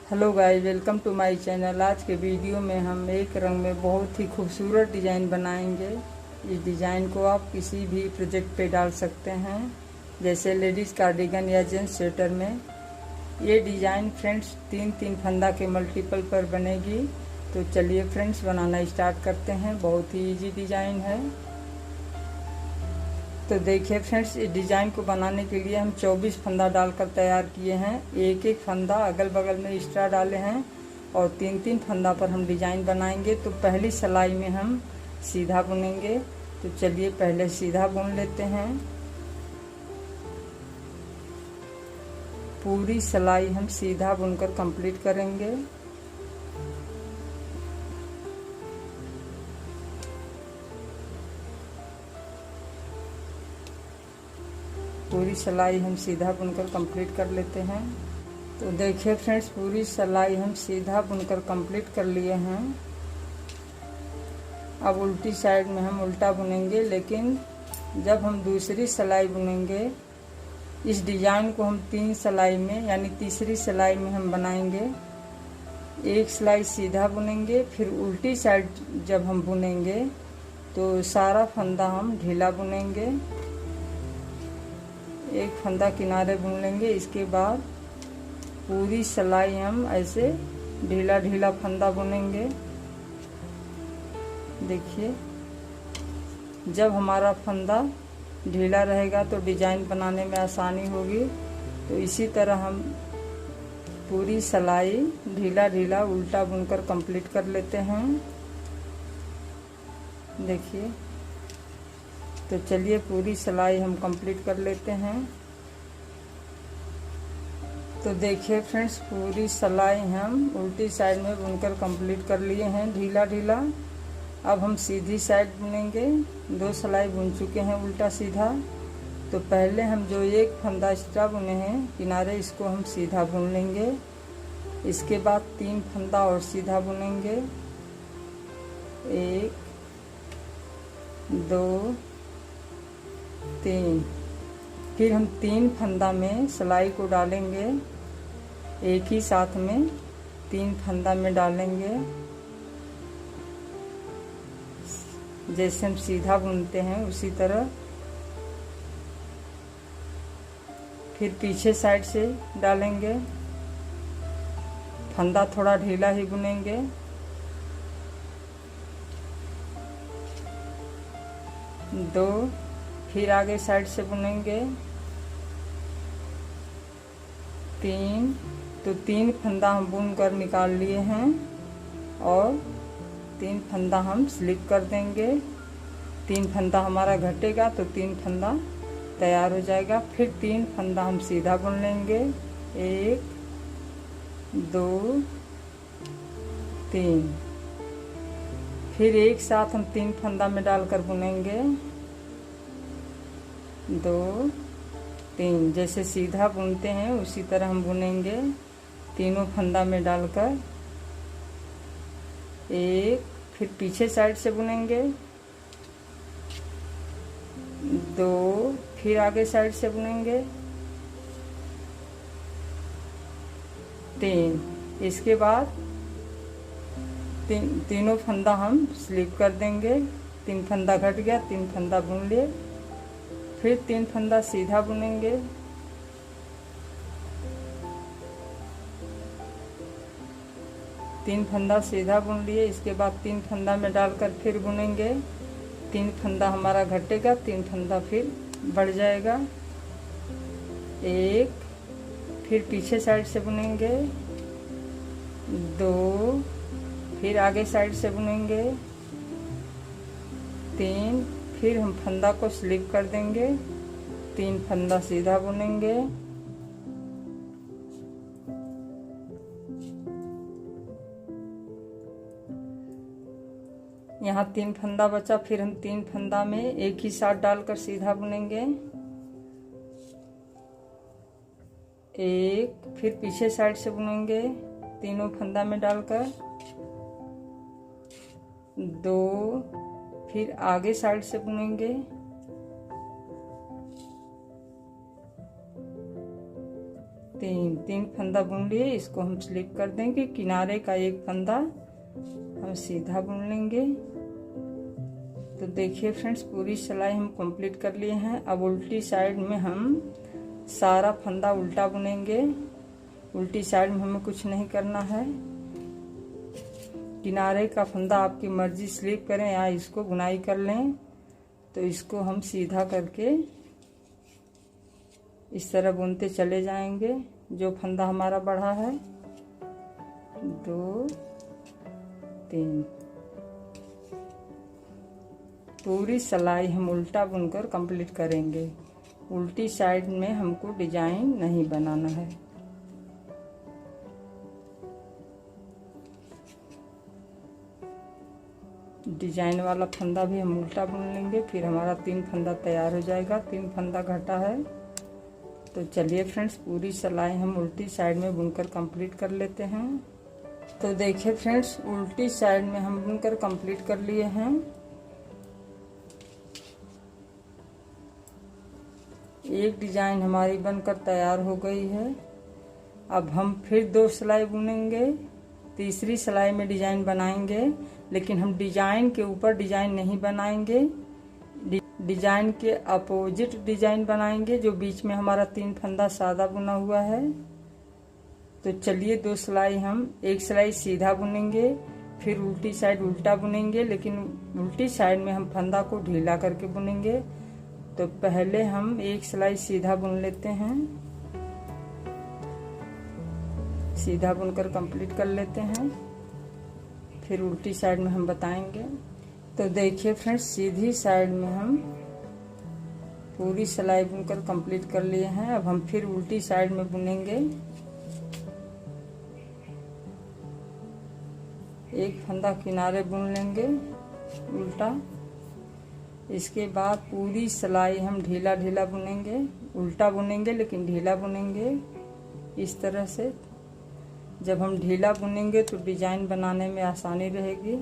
Hello guys, welcome to my channel. आज के video में हम एक रंग में बहुत ही खूबसूरत डिज़ाइन बनाएंगे। इस डिज़ाइन को आप किसी भी प्रोजेक्ट पे डाल सकते हैं, जैसे लेडीज़ कार्डिगन या जेंट्स स्वेटर में। ये डिज़ाइन फ्रेंड्स 3-3 फंदा के मल्टीपल पर बनेगी। तो चलिए फ्रेंड्स, बनाना स्टार्ट करते हैं। बहुत ही ईजी डिज़ाइन है। तो देखिए फ्रेंड्स, इस डिज़ाइन को बनाने के लिए हम 24 फंदा डालकर तैयार किए हैं। एक एक फंदा अगल बगल में एक्स्ट्रा डाले हैं और 3-3 फंदा पर हम डिज़ाइन बनाएंगे। तो पहली सिलाई में हम सीधा बुनेंगे। तो चलिए पहले सीधा बुन लेते हैं। पूरी सिलाई हम सीधा बुनकर कंप्लीट करेंगे। पूरी सिलाई हम सीधा बुनकर कंप्लीट कर लेते हैं। तो देखिए फ्रेंड्स, पूरी सिलाई हम सीधा बुनकर कंप्लीट कर लिए हैं। अब उल्टी साइड में हम उल्टा बुनेंगे, लेकिन जब हम दूसरी सिलाई बुनेंगे, इस डिज़ाइन को हम 3 सिलाई में यानी तीसरी सिलाई में हम बनाएंगे। एक सिलाई सीधा बुनेंगे, फिर उल्टी साइड जब हम बुनेंगे तो सारा फंदा हम ढीला बुनेंगे। एक फंदा किनारे बुन लेंगे। इसके बाद पूरी सिलाई हम ऐसे ढीला ढीला फंदा बुनेंगे। देखिए, जब हमारा फंदा ढीला रहेगा तो डिज़ाइन बनाने में आसानी होगी। तो इसी तरह हम पूरी सिलाई ढीला ढीला उल्टा बुनकर कंप्लीट कर लेते हैं। देखिए, तो चलिए पूरी सिलाई हम कंप्लीट कर लेते हैं। तो देखिए फ्रेंड्स, पूरी सिलाई हम उल्टी साइड में बुनकर कंप्लीट कर लिए हैं ढीला ढीला। अब हम सीधी साइड बुनेंगे। 2 सिलाई बुन चुके हैं उल्टा सीधा। तो पहले हम जो एक फंदा एक्स्ट्रा बुने हैं किनारे, इसको हम सीधा बुन लेंगे। इसके बाद 3 फंदा और सीधा बुनेंगे। 1 2 3। फिर हम 3 फंदा में सिलाई को डालेंगे। एक ही साथ में 3 फंदा में डालेंगे, जैसे हम सीधा बुनते हैं उसी तरह। फिर पीछे साइड से डालेंगे। फंदा थोड़ा ढीला ही बुनेंगे। दो, फिर आगे साइड से बुनेंगे। 3। तो 3 फंदा हम बुन कर निकाल लिए हैं और 3 फंदा हम स्लिप कर देंगे। 3 फंदा हमारा घटेगा तो 3 फंदा तैयार हो जाएगा। फिर 3 फंदा हम सीधा बुन लेंगे। 1 2 3। फिर एक साथ हम 3 फंदा में डालकर बुनेंगे। 2 3। जैसे सीधा बुनते हैं उसी तरह हम बुनेंगे, तीनों फंदा में डालकर। 1, फिर पीछे साइड से बुनेंगे। 2, फिर आगे साइड से बुनेंगे। 3। इसके बाद तीनों फंदा हम स्लिप कर देंगे। 3 फंदा घट गया, 3 फंदा बुन लिए। फिर 3 फंदा सीधा बुनेंगे। 3 फंदा सीधा बुन लिए। इसके बाद 3 फंदा में डालकर फिर बुनेंगे। 3 फंदा हमारा घटेगा, 3 फंदा फिर बढ़ जाएगा। 1, फिर पीछे साइड से बुनेंगे। 2, फिर आगे साइड से बुनेंगे। 3, फिर हम फंदा को स्लिप कर देंगे। 3 फंदा सीधा बुनेंगे। यहाँ 3 फंदा बचा। फिर हम 3 फंदा में एक ही साथ डालकर सीधा बुनेंगे। 1, फिर पीछे साइड से बुनेंगे तीनों फंदा में डालकर। 2, फिर आगे साइड से बुनेंगे। 3 तीन फंदा बुन लिए। इसको हम स्लिप कर देंगे। किनारे का एक फंदा हम सीधा बुन लेंगे। तो देखिए फ्रेंड्स, पूरी सिलाई हम कंप्लीट कर लिए हैं। अब उल्टी साइड में हम सारा फंदा उल्टा बुनेंगे। उल्टी साइड में हमें कुछ नहीं करना है। किनारे का फंदा आपकी मर्जी स्लिप करें या इसको बुनाई कर लें। तो इसको हम सीधा करके इस तरह बुनते चले जाएंगे। जो फंदा हमारा बढ़ा है 2 3, पूरी सिलाई हम उल्टा बुनकर कंप्लीट करेंगे। उल्टी साइड में हमको डिजाइन नहीं बनाना है। डिजाइन वाला फंदा भी हम उल्टा बुन लेंगे। फिर हमारा 3 फंदा तैयार हो जाएगा। 3 फंदा घटा है। तो चलिए फ्रेंड्स, पूरी सिलाई हम उल्टी साइड में बुनकर कंप्लीट कर लेते हैं। तो देखिए फ्रेंड्स, उल्टी साइड में हम बुनकर कंप्लीट कर लिए हैं। एक डिजाइन हमारी बनकर तैयार हो गई है। अब हम फिर 2 सिलाई बुनेंगे। तीसरी सिलाई में डिजाइन बनाएंगे, लेकिन हम डिजाइन के ऊपर डिजाइन नहीं बनाएंगे। डिजाइन के अपोजिट डिजाइन बनाएंगे, जो बीच में हमारा 3 फंदा सादा बुना हुआ है। तो चलिए 2 सिलाई हम, एक सिलाई सीधा बुनेंगे, फिर उल्टी साइड उल्टा बुनेंगे, लेकिन उल्टी साइड में हम फंदा को ढीला करके बुनेंगे। तो पहले हम एक सिलाई सीधा बुन लेते हैं। सीधा बुनकर कंप्लीट कर लेते हैं, फिर उल्टी साइड में हम बताएंगे। तो देखिए फ्रेंड्स, सीधी साइड में हम पूरी सिलाई बुनकर कंप्लीट कर लिए हैं। अब हम फिर उल्टी साइड में बुनेंगे। एक फंदा किनारे बुन लेंगे उल्टा। इसके बाद पूरी सिलाई हम ढीला ढीला बुनेंगे। उल्टा बुनेंगे लेकिन ढीला बुनेंगे इस तरह से। जब हम ढीला बुनेंगे तो डिजाइन बनाने में आसानी रहेगी।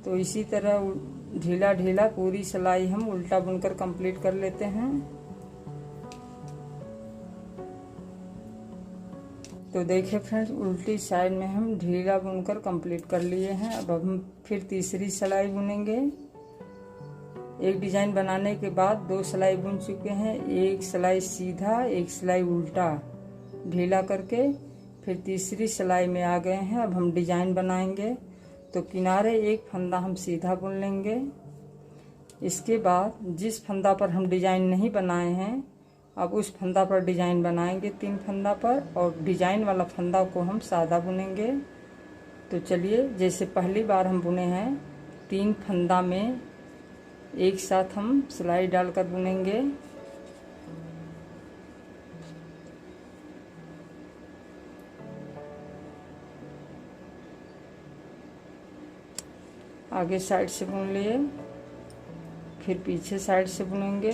तो इसी तरह ढीला ढीला पूरी सिलाई हम उल्टा बुनकर कंप्लीट कर लेते हैं। तो देखिए फ्रेंड्स, उल्टी साइड में हम ढीला बुनकर कंप्लीट कर लिए हैं। अब हम फिर तीसरी सिलाई बुनेंगे। एक डिजाइन बनाने के बाद 2 सिलाई बुन चुके हैं। एक सिलाई सीधा, एक सिलाई उल्टा ढीला करके फिर तीसरी सिलाई में आ गए हैं। अब हम डिजाइन बनाएंगे। तो किनारे एक फंदा हम सीधा बुन लेंगे। इसके बाद जिस फंदा पर हम डिजाइन नहीं बनाए हैं, अब उस फंदा पर डिजाइन बनाएंगे 3 फंदा पर, और डिजाइन वाला फंदा को हम सादा बुनेंगे। तो चलिए, जैसे पहली बार हम बुने हैं 3 फंदा में एक साथ हम सिलाई डालकर बुनेंगे। आगे साइड से बुन लिए, फिर पीछे साइड से बुनेंगे।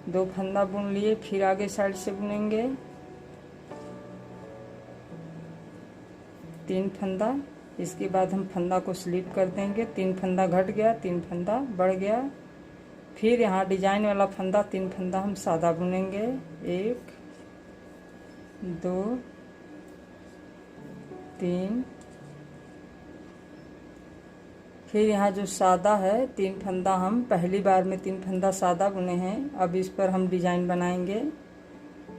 2 फंदा बुन लिए, फिर आगे साइड से बुनेंगे 3 फंदा। इसके बाद हम फंदा को स्लिप कर देंगे। 3 फंदा घट गया, 3 फंदा बढ़ गया। फिर यहाँ डिजाइन वाला फंदा 3 फंदा हम सादा बुनेंगे। 1 2 3। फिर यहाँ जो सादा है 3 फंदा, हम पहली बार में 3 फंदा सादा बुने हैं। अब इस पर हम डिजाइन बनाएंगे।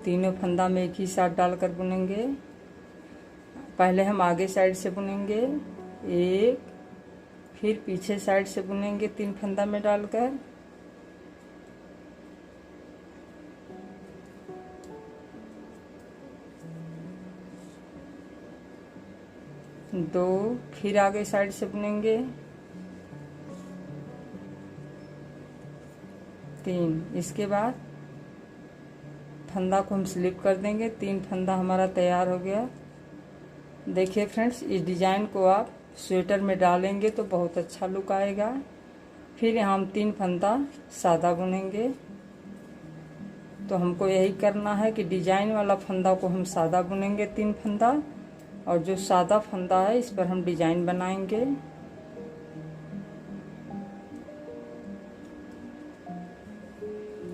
तीनों फंदा में एक ही साथ डालकर बुनेंगे। पहले हम आगे साइड से बुनेंगे 1, फिर पीछे साइड से बुनेंगे 3 फंदा में डालकर। दो, फिर आगे साइड से बुनेंगे 3। इसके बाद फंदा को हम स्लिप कर देंगे। 3 फंदा हमारा तैयार हो गया। देखिए फ्रेंड्स, इस डिजाइन को आप स्वेटर में डालेंगे तो बहुत अच्छा लुक आएगा। फिर यहाँ हम 3 फंदा सादा बुनेंगे। तो हमको यही करना है कि डिजाइन वाला फंदा को हम सादा बुनेंगे 3 फंदा, और जो सादा फंदा है इस पर हम डिजाइन बनाएंगे।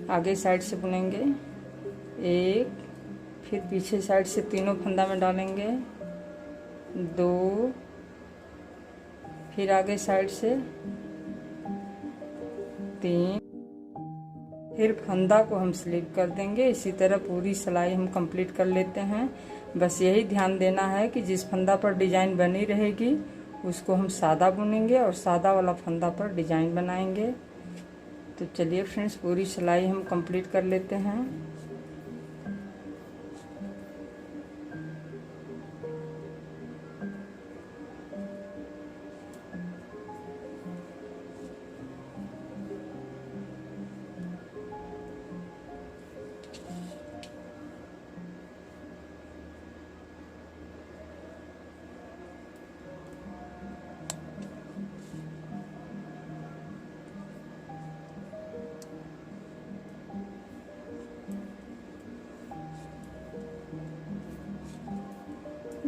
आगे साइड से बुनेंगे 1, फिर पीछे साइड से तीनों फंदा में डालेंगे 2, फिर आगे साइड से 3, फिर फंदा को हम स्लिप कर देंगे। इसी तरह पूरी सिलाई हम कंप्लीट कर लेते हैं। बस यही ध्यान देना है कि जिस फंदा पर डिजाइन बनी रहेगी उसको हम सादा बुनेंगे और सादा वाला फंदा पर डिजाइन बनाएंगे। तो चलिए फ्रेंड्स, पूरी सिलाई हम कंप्लीट कर लेते हैं।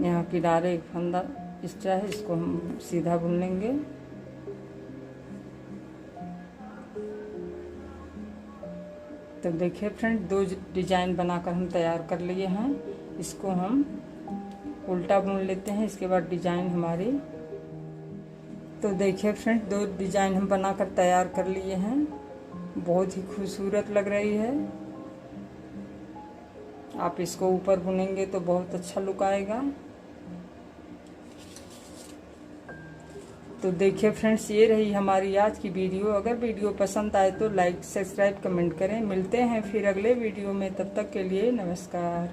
यहाँ किनारे एक फंदा एक्स्ट्रा है, इसको हम सीधा बुन लेंगे। तो देखिए फ्रेंड, 2 डिजाइन बनाकर हम तैयार कर लिए हैं। इसको हम उल्टा बुन लेते हैं, इसके बाद डिजाइन हमारी। तो देखिए फ्रेंड, 2 डिजाइन हम बनाकर तैयार कर लिए हैं। बहुत ही खूबसूरत लग रही है। आप इसको ऊपर बुनेंगे तो बहुत अच्छा लुक आएगा। तो देखिए फ्रेंड्स, ये रही हमारी आज की वीडियो। अगर वीडियो पसंद आए तो लाइक, सब्सक्राइब, कमेंट करें। मिलते हैं फिर अगले वीडियो में, तब तक के लिए नमस्कार।